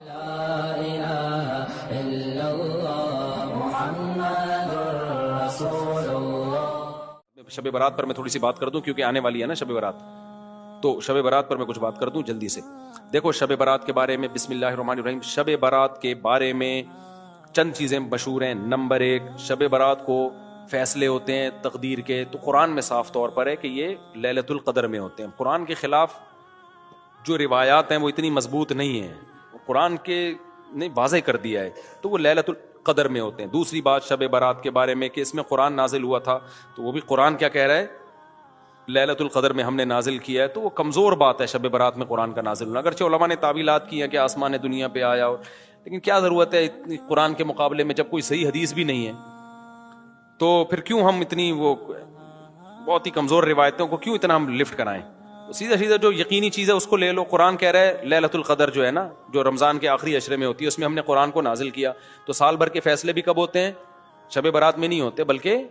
لا الہ الا اللہ محمد رسول اللہ۔ شب برات پر میں تھوڑی سی بات کر دوں کیونکہ آنے والی ہے نا شب برات، تو شب برات پر میں کچھ بات کر دوں جلدی سے۔ دیکھو شب برات کے بارے میں بسم اللہ الرحمن الرحیم، شب برات کے بارے میں چند چیزیں مشہور ہیں۔ نمبر 1، شب برات کو فیصلے ہوتے ہیں تقدیر کے، تو قرآن میں صاف طور پر ہے کہ یہ لیلۃ القدر میں ہوتے ہیں۔ قرآن کے خلاف جو روایات ہیں وہ اتنی مضبوط نہیں ہیں، قرآن کے نے واضح کر دیا ہے، تو وہ لیلۃ القدر میں ہوتے ہیں۔ دوسری بات شب برات کے بارے میں کہ اس میں قرآن نازل ہوا تھا، تو وہ بھی قرآن کیا کہہ رہا ہے، لیلۃ القدر میں ہم نے نازل کیا ہے، تو وہ کمزور بات ہے شب برات میں قرآن کا نازل ہونا۔ اگرچہ علماء نے تعویلات کی ہیں کہ آسمان دنیا پہ آیا ہو، لیکن کیا ضرورت ہے اتنی قرآن کے مقابلے میں جب کوئی صحیح حدیث بھی نہیں ہے، تو پھر کیوں ہم اتنی وہ بہت ہی کمزور روایتوں کو کیوں اتنا ہم لفٹ کرائیں؟ سیدھا سیدھا جو یقینی چیز ہے اس کو لے لو۔ قرآن کہہ رہا ہے لیلۃ القدر جو ہے نا، جو رمضان کے آخری عشرے میں ہوتی ہے، اس میں ہم نے قرآن کو نازل کیا، تو سال بھر کے فیصلے بھی کب ہوتے ہیں؟ شب برات میں نہیں ہوتے، بلکہ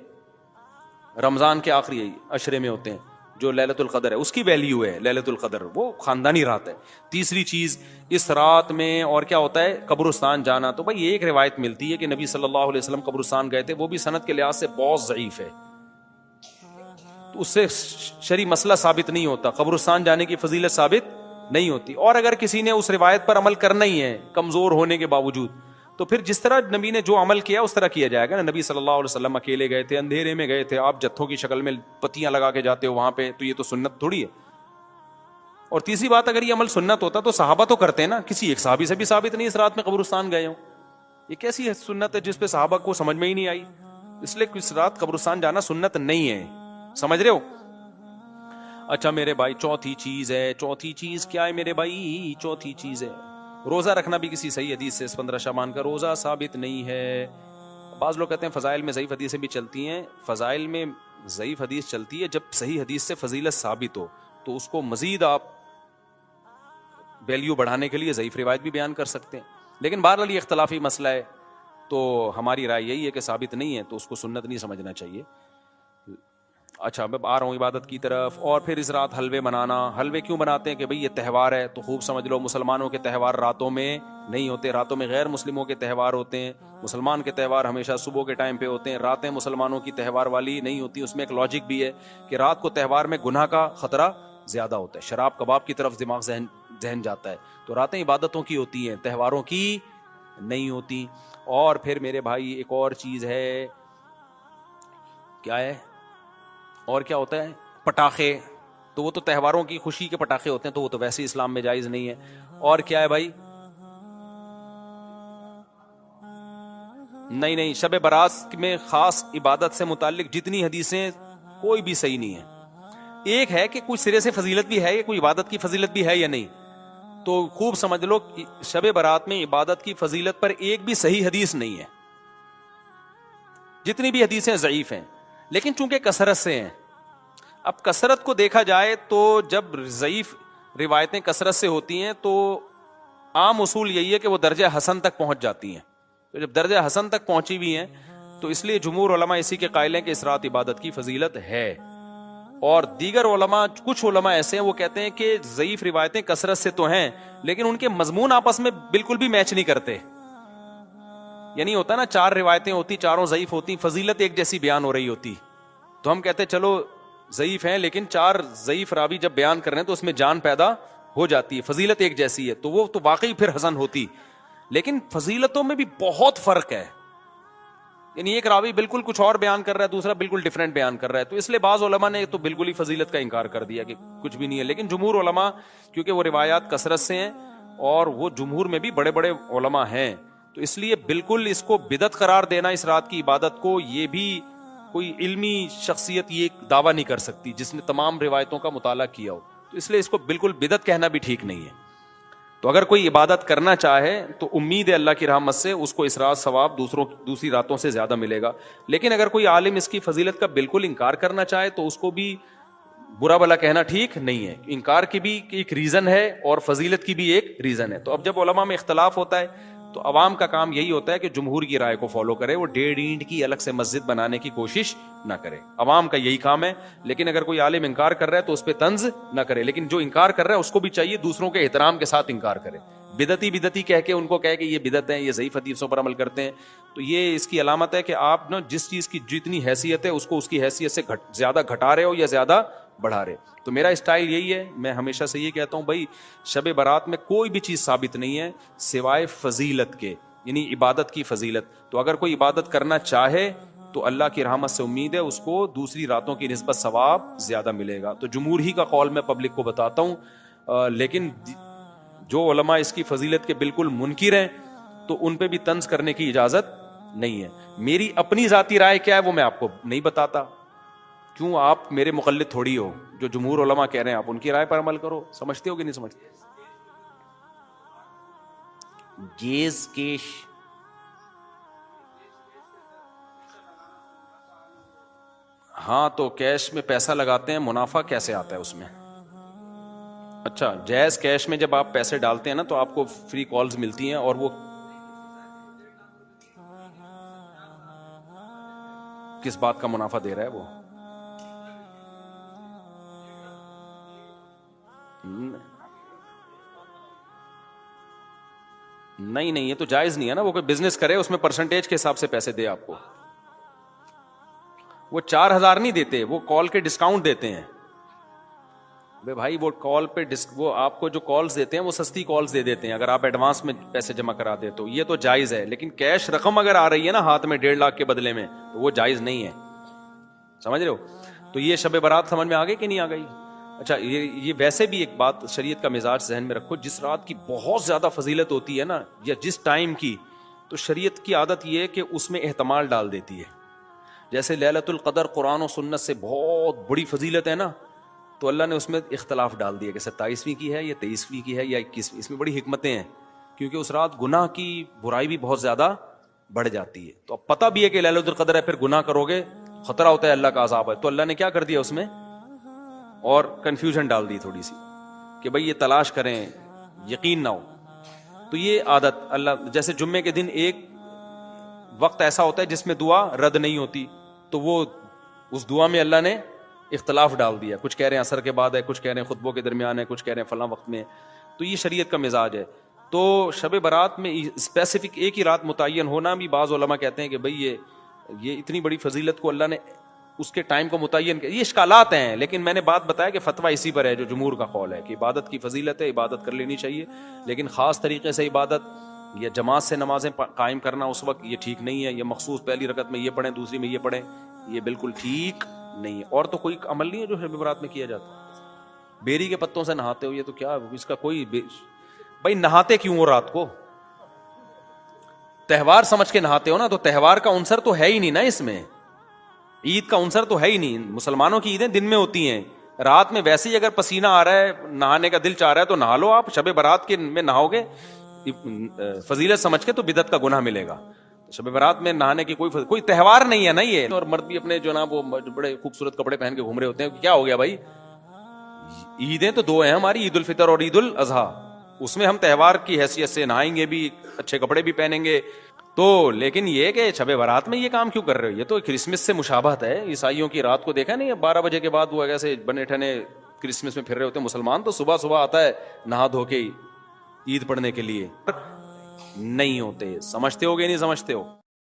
رمضان کے آخری عشرے میں ہوتے ہیں۔ جو لیلۃ القدر ہے اس کی ویلیو ہے لیلۃ القدر، وہ خاندانی رات ہے۔ تیسری چیز، اس رات میں اور کیا ہوتا ہے، قبرستان جانا۔ تو بھائی ایک روایت ملتی ہے کہ نبی صلی اللہ علیہ وسلم قبرستان گئے تھے، وہ بھی سند کے لحاظ سے بہت ضعیف ہے، تو اس سے شرعی مسئلہ ثابت نہیں ہوتا، قبرستان جانے کی فضیلت ثابت نہیں ہوتی۔ اور اگر کسی نے اس روایت پر عمل کرنا ہی ہے کمزور ہونے کے باوجود، تو پھر جس طرح نبی نے جو عمل کیا اس طرح کیا جائے گا نا۔ نبی صلی اللہ علیہ وسلم اکیلے گئے تھے، اندھیرے میں گئے تھے، آپ جتھوں کی شکل میں پتیاں لگا کے جاتے ہو وہاں پہ، تو یہ تو سنت تھوڑی ہے۔ اور تیسری بات، اگر یہ عمل سنت ہوتا تو صحابہ تو کرتے ہیں نا، کسی ایک صحابی سے بھی ثابت نہیں اس رات میں قبرستان گئے ہوں۔ یہ کیسی سنت ہے جس پہ صحابہ کو سمجھ میں ہی نہیں آئی؟ اس لیے اس رات قبرستان جانا سنت نہیں ہے، سمجھ رہے ہو؟ اچھا میرے بھائی، چوتھی چیز ہے، چوتھی چیز کیا ہے میرے بھائی؟ چوتھی چیز ہے روزہ رکھنا، بھی کسی صحیح حدیث سے اس 15 شعبان کا روزہ ثابت نہیں ہے۔ بعض لوگ کہتے ہیں فضائل میں ضعیف حدیثیں بھی چلتی ہیں، فضائل میں ضعیف حدیث چلتی ہے جب صحیح حدیث سے فضیلت ثابت ہو، تو اس کو مزید آپ ویلیو بڑھانے کے لیے ضعیف روایت بھی بیان کر سکتے ہیں، لیکن بہرحال یہ اختلافی مسئلہ ہے، تو ہماری رائے یہی ہے کہ ثابت نہیں ہے تو اس کو سنت نہیں سمجھنا چاہیے۔ اچھا میں آ رہا ہوں عبادت کی طرف۔ اور پھر اس رات حلوے بنانا۔ حلوے کیوں بناتے ہیں؟ کہ بھئی یہ تہوار ہے، تو خوب سمجھ لو مسلمانوں کے تہوار راتوں میں نہیں ہوتے، راتوں میں غیر مسلموں کے تہوار ہوتے ہیں۔ مسلمان کے تہوار ہمیشہ صبح کے ٹائم پہ ہوتے ہیں، راتیں مسلمانوں کی تہوار والی نہیں ہوتی۔ اس میں ایک لاجک بھی ہے کہ رات کو تہوار میں گناہ کا خطرہ زیادہ ہوتا ہے، شراب کباب کی طرف دماغ ذہن جاتا ہے، تو راتیں عبادتوں کی ہوتی ہیں، تہواروں کی نہیں ہوتی۔ اور پھر میرے بھائی ایک اور چیز ہے، کیا ہے اور کیا ہوتا ہے؟ پٹاخے، تو وہ تو تہواروں کی خوشی کے پٹاخے ہوتے ہیں، تو وہ تو ویسے اسلام میں جائز نہیں ہے۔ اور کیا ہے بھائی؟ نہیں، شب برات میں خاص عبادت سے متعلق جتنی حدیثیں کوئی بھی صحیح نہیں ہے۔ ایک ہے کہ کوئی سرے سے فضیلت بھی ہے، یا کوئی عبادت کی فضیلت بھی ہے یا نہیں، تو خوب سمجھ لو شب برات میں عبادت کی فضیلت پر ایک بھی صحیح حدیث نہیں ہے، جتنی بھی حدیثیں ضعیف ہیں، لیکن چونکہ کثرت سے ہیں۔ اب کثرت کو دیکھا جائے تو جب ضعیف روایتیں کثرت سے ہوتی ہیں تو عام اصول یہی ہے کہ وہ درجہ حسن تک پہنچ جاتی ہیں، تو جب درجہ حسن تک پہنچی ہوئی ہیں تو اس لیے جمہور علماء اسی کے قائل ہیں کہ اس رات عبادت کی فضیلت ہے۔ اور دیگر علماء، کچھ علماء ایسے ہیں وہ کہتے ہیں کہ ضعیف روایتیں کثرت سے تو ہیں لیکن ان کے مضمون آپس میں بالکل بھی میچ نہیں کرتے، یعنی ہوتا نا 4 روایتیں ہوتی، چاروں ضعیف ہوتی، فضیلت ایک جیسی بیان ہو رہی ہوتی، تو ہم کہتے چلو ضعیف ہیں لیکن 4 ضعیف راوی جب بیان کر رہے ہیں تو اس میں جان پیدا ہو جاتی ہے، فضیلت ایک جیسی ہے، تو وہ تو واقعی پھر حسن ہوتی۔ لیکن فضیلتوں میں بھی بہت فرق ہے، یعنی ایک راوی بالکل کچھ اور بیان کر رہا ہے، دوسرا بالکل ڈیفرنٹ بیان کر رہا ہے، تو اس لیے بعض علماء نے تو بالکل ہی فضیلت کا انکار کر دیا کہ کچھ بھی نہیں ہے۔ لیکن جمہور علماء، کیونکہ وہ روایات کثرت سے ہیں اور وہ جمہور میں بھی بڑے بڑے علماء ہیں، تو اس لیے بالکل اس کو بدعت قرار دینا اس رات کی عبادت کو، یہ بھی کوئی علمی شخصیت یہ دعویٰ نہیں کر سکتی جس نے تمام روایتوں کا مطالعہ کیا ہو، تو اس لیے اس کو بالکل بدعت کہنا بھی ٹھیک نہیں ہے۔ تو اگر کوئی عبادت کرنا چاہے تو امید ہے اللہ کی رحمت سے اس کو اس رات ثواب دوسری راتوں سے زیادہ ملے گا، لیکن اگر کوئی عالم اس کی فضیلت کا بالکل انکار کرنا چاہے تو اس کو بھی برا بھلا کہنا ٹھیک نہیں ہے۔ انکار کی بھی ایک ریزن ہے اور فضیلت کی بھی ایک ریزن ہے، تو اب جب علماء میں اختلاف ہوتا ہے تو عوام کا کام یہی ہوتا ہے کہ جمہور کی رائے کو فالو کرے، وہ 1.5 اینٹ کی الگ سے مسجد بنانے کی کوشش نہ کرے، عوام کا یہی کام ہے۔ لیکن اگر کوئی عالم انکار کر رہا ہے تو اس پہ طنز نہ کرے، لیکن جو انکار کر رہا ہے اس کو بھی چاہیے دوسروں کے احترام کے ساتھ انکار کرے، بدعتی کہہ کے ان کو کہہ کہ یہ بدعت ہیں، یہ ضعیف حدیثوں پر عمل کرتے ہیں، تو یہ اس کی علامت ہے کہ آپ نا جس چیز کی جتنی حیثیت ہے اس کو اس کی حیثیت سے زیادہ گھٹا رہے ہو یا زیادہ بڑھا رہے. تو میرا اسٹائل یہی ہے، میں ہمیشہ سے یہ کہتا ہوں بھائی شب برات میں کوئی بھی چیز ثابت نہیں ہے سوائے فضیلت کے، یعنی عبادت کی فضیلت. تو اگر کوئی عبادت کرنا چاہے تو اللہ کی رحمت سے امید ہے اس کو دوسری راتوں کی نسبت ثواب زیادہ ملے گا. تو جمہور ہی کا قول میں پبلک کو بتاتا ہوں، لیکن جو علماء اس کی فضیلت کے بالکل منکر ہیں تو ان پہ بھی طنز کرنے کی اجازت نہیں ہے. میری اپنی ذاتی رائے کیا ہے وہ میں آپ کو نہیں بتاتا، کیوں؟ آپ میرے مقلد تھوڑی ہو. جو جمہور علماء کہہ رہے ہیں آپ ان کی رائے پر عمل کرو. سمجھتے ہو کہ نہیں سمجھتے؟ گیز کیش، ہاں تو کیش میں پیسہ لگاتے ہیں، منافع کیسے آتا ہے اس میں؟ اچھا، جائز کیش میں جب آپ پیسے ڈالتے ہیں نا تو آپ کو فری کالز ملتی ہیں، اور وہ کس بات کا منافع دے رہا ہے وہ؟ نہیں یہ تو جائز نہیں ہے نا. وہ کوئی بزنس کرے اس میں پرسنٹیج کے حساب سے پیسے دے آپ کو. وہ 4,000 نہیں دیتے، وہ کال کے ڈسکاؤنٹ دیتے ہیں. بھائی وہ کال پہ وہ آپ کو جو کالز دیتے ہیں وہ سستی کالز دے دیتے ہیں اگر آپ ایڈوانس میں پیسے جمع کرا دے تو. یہ تو جائز ہے، لیکن کیش رقم اگر آ رہی ہے نا ہاتھ میں 1.5 لاکھ کے بدلے میں تو وہ جائز نہیں ہے. سمجھ رہے ہو؟ تو یہ شب برات سمجھ میں آ گئی کہ نہیں آ گئی؟ اچھا، یہ ویسے بھی ایک بات شریعت کا مزاج ذہن میں رکھو، جس رات کی بہت زیادہ فضیلت ہوتی ہے نا یا جس ٹائم کی، تو شریعت کی عادت یہ ہے کہ اس میں احتمال ڈال دیتی ہے. جیسے لیلۃ القدر قرآن و سنت سے بہت بڑی فضیلت ہے نا، تو اللہ نے اس میں اختلاف ڈال دیا کہ 27ویں کی ہے یا 23ویں کی ہے یا 21ویں. اس میں بڑی حکمتیں ہیں، کیونکہ اس رات گناہ کی برائی بھی بہت زیادہ بڑھ جاتی ہے. تو اب پتہ بھی ہے کہ لیلۃ القدر ہے، پھر گناہ کرو گے خطرہ ہوتا ہے اللہ کا عذاب ہے. تو اللہ نے کیا کر دیا اس میں، اور کنفیوژن ڈال دی تھوڑی سی کہ بھئی یہ تلاش کریں، یقین نہ ہو. تو یہ عادت اللہ، جیسے جمعے کے دن ایک وقت ایسا ہوتا ہے جس میں دعا رد نہیں ہوتی، تو وہ اس دعا میں اللہ نے اختلاف ڈال دیا. کچھ کہہ رہے ہیں عصر کے بعد ہے، کچھ کہہ رہے ہیں خطبوں کے درمیان ہے، کچھ کہہ رہے ہیں فلاں وقت میں. تو یہ شریعت کا مزاج ہے. تو شب برات میں اسپیسیفک ایک ہی رات متعین ہونا بھی، بعض علماء کہتے ہیں کہ بھئی یہ اتنی بڑی فضیلت کو اللہ نے اس کے ٹائم کو متعین کیا. یہ اشکالات ہیں، لیکن میں نے بات بتایا کہ فتویٰ اسی پر ہے جو جمہور کا قول ہے کہ عبادت کی فضیلت ہے، عبادت کر لینی چاہیے، لیکن خاص طریقے سے عبادت یا جماعت سے نمازیں قائم کرنا اس وقت یہ ٹھیک نہیں ہے. یہ مخصوص پہلی رکعت میں یہ پڑھیں، دوسری میں یہ پڑھیں، یہ بالکل ٹھیک نہیں ہے. اور تو کوئی عمل نہیں ہے جو شب برات میں کیا جاتا. بیری کے پتوں سے نہاتے ہو، یہ تو کیا اس کا کوئی بھائی نہاتے کیوں ہو رات کو؟ تہوار سمجھ کے نہاتے ہو نا، تو تہوار کا عنصر تو ہے ہی نہیں نا اس میں، عید کا عنصر تو ہے ہی نہیں. مسلمانوں کی عیدیں دن میں ہوتی ہیں، رات میں ویسے ہی اگر پسینہ آ رہا ہے، نہانے کا دل چاہ رہا ہے تو نہا لو. آپ شب برات کے میں نہاؤ گے فضیلت سمجھ کے تو بدعت کا گناہ ملے گا. شب برات میں نہانے کی کوئی تہوار نہیں ہے نا یہ. اور مرد بھی اپنے جو نا وہ بڑے خوبصورت کپڑے پہن کے گھوم رہے ہوتے ہیں. کیا ہو گیا بھائی؟ عیدیں تو 2 ہیں ہماری، عید الفطر اور عید الاضحیٰ. اس میں ہم تہوار کی حیثیت سے نہائیں گے بھی، اچھے کپڑے بھی پہنیں گے. تو لیکن یہ کہ شب برات میں یہ کام کیوں کر رہے ہو؟ یہ تو کرسمس سے مشابہت ہے. عیسائیوں کی رات کو دیکھا نہیں، 12 بجے کے بعد وہ ایسے بنے ٹھنے کرسمس میں پھر رہے ہوتے ہیں. مسلمان تو صبح صبح آتا ہے نہا دھو کے عید پڑھنے کے لیے، نہیں ہوتے. سمجھتے ہو گے نہیں سمجھتے ہو؟